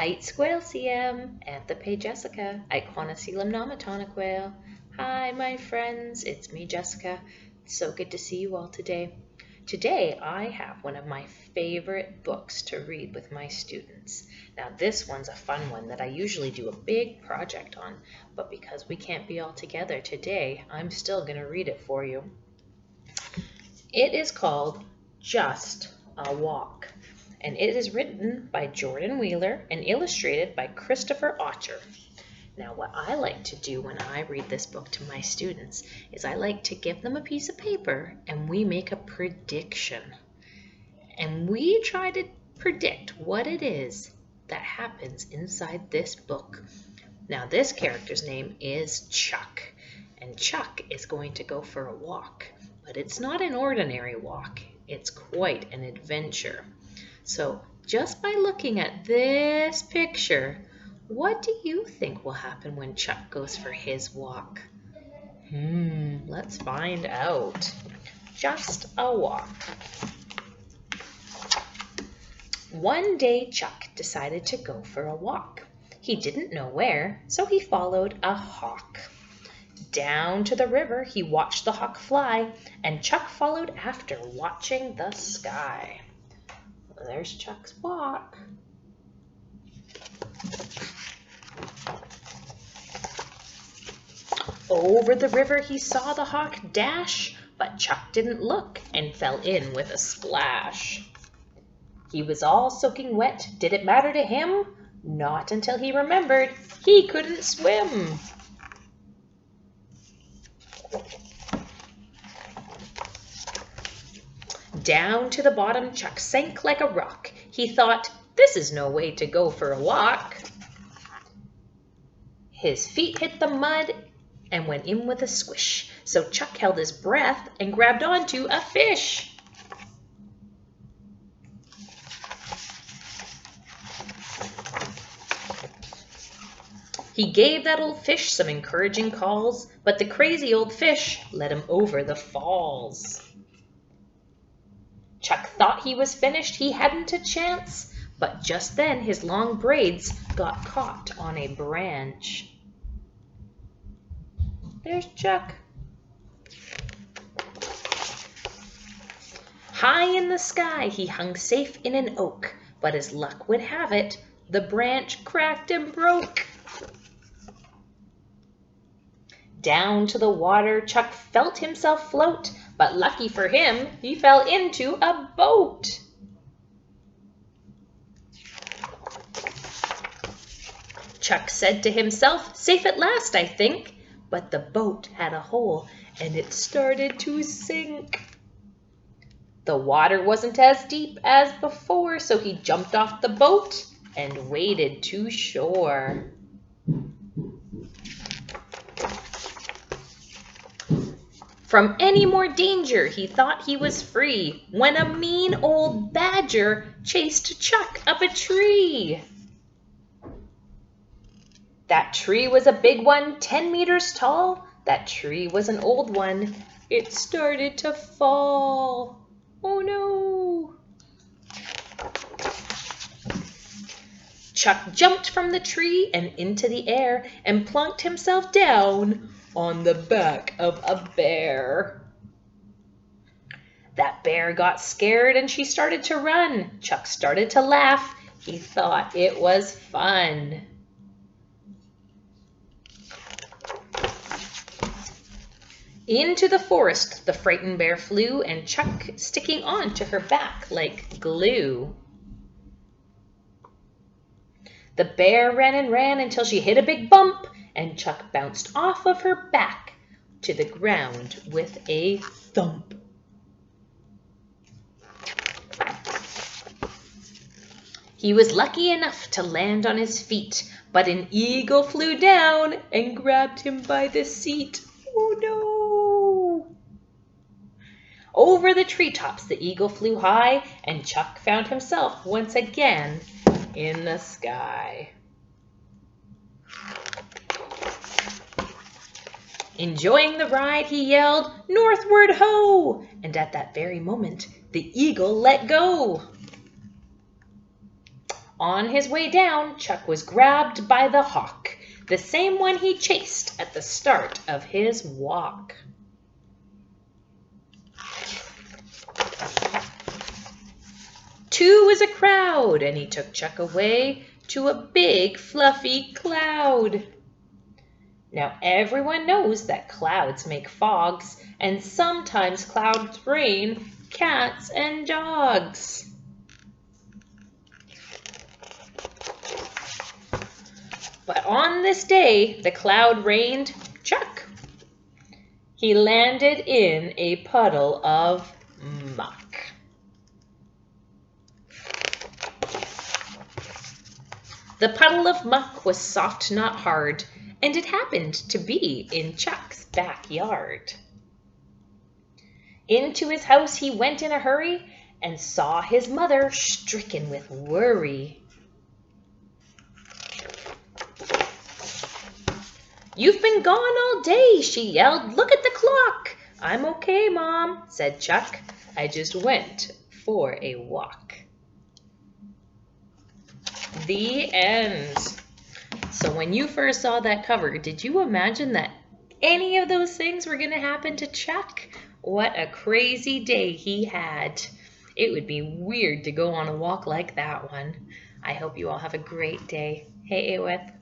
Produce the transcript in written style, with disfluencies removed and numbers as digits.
Ait squalcium, Anthope Jessica, Iconocoelum nomatoniquale. Hi, my friends, it's me, Jessica. It's so good to see you all today. Today, I have one of my favorite books to read with my students. Now, this one's a fun one that I usually do a big project on, but because we can't be all together today, I'm still going to read it for you. It is called Just a Walk, and it is written by Jordan Wheeler and illustrated by Christopher Auchter. Now, what I like to do when I read this book to my students is I like to give them a piece of paper and we make a prediction. And we try to predict what it is that happens inside this book. Now, this character's name is Chuck, and Chuck is going to go for a walk. But it's not an ordinary walk, it's quite an adventure. So just by looking at this picture, what do you think will happen when Chuck goes for his walk? Let's find out. Just a walk. One day Chuck decided to go for a walk. He didn't know where, so he followed a hawk. Down to the river, he watched the hawk fly, and Chuck followed after, watching the sky. There's Chuck's walk. Over the river, he saw the hawk dash, but Chuck didn't look and fell in with a splash. He was all soaking wet. Did it matter to him? Not until he remembered he couldn't swim. Down to the bottom, Chuck sank like a rock. He thought, this is no way to go for a walk. His feet hit the mud and went in with a squish. So Chuck held his breath and grabbed onto a fish. He gave that old fish some encouraging calls, but the crazy old fish led him over the falls. Chuck thought he was finished, he hadn't a chance, but just then his long braids got caught on a branch. There's Chuck. High in the sky, he hung safe in an oak, but as luck would have it, the branch cracked and broke. Down to the water, Chuck felt himself float, but lucky for him, he fell into a boat. Chuck said to himself, safe at last, I think, but the boat had a hole and it started to sink. The water wasn't as deep as before, so he jumped off the boat and waded to shore. From any more danger, he thought he was free, when a mean old badger chased Chuck up a tree. That tree was a big one, 10 meters tall. That tree was an old one. It started to fall. Oh no! Chuck jumped from the tree and into the air and plunked himself down on the back of a bear. That bear got scared and she started to run. Chuck started to laugh. He thought it was fun. Into the forest the frightened bear flew, and Chuck sticking on to her back like glue. The bear ran and ran until she hit a big bump, and Chuck bounced off of her back to the ground with a thump. He was lucky enough to land on his feet, but an eagle flew down and grabbed him by the seat. Oh no! Over the treetops the eagle flew high, and Chuck found himself once again in the sky. Enjoying the ride, he yelled, "Northward ho!" And at that very moment, the eagle let go. On his way down, Chuck was grabbed by the hawk, the same one he chased at the start of his walk. Two was a crowd, and he took Chuck away to a big fluffy cloud. Now everyone knows that clouds make fogs, and sometimes clouds rain cats and dogs. But on this day, the cloud rained Chuck. He landed in a puddle of muck. The puddle of muck was soft, not hard, and it happened to be in Chuck's backyard. Into his house he went in a hurry and saw his mother stricken with worry. "You've been gone all day," she yelled. "Look at the clock." "I'm okay, Mom," said Chuck. "I just went for a walk." The end. So when you first saw that cover, did you imagine that any of those things were going to happen to Chuck? What a crazy day he had. It would be weird to go on a walk like that one. I hope you all have a great day. Hey, Awith.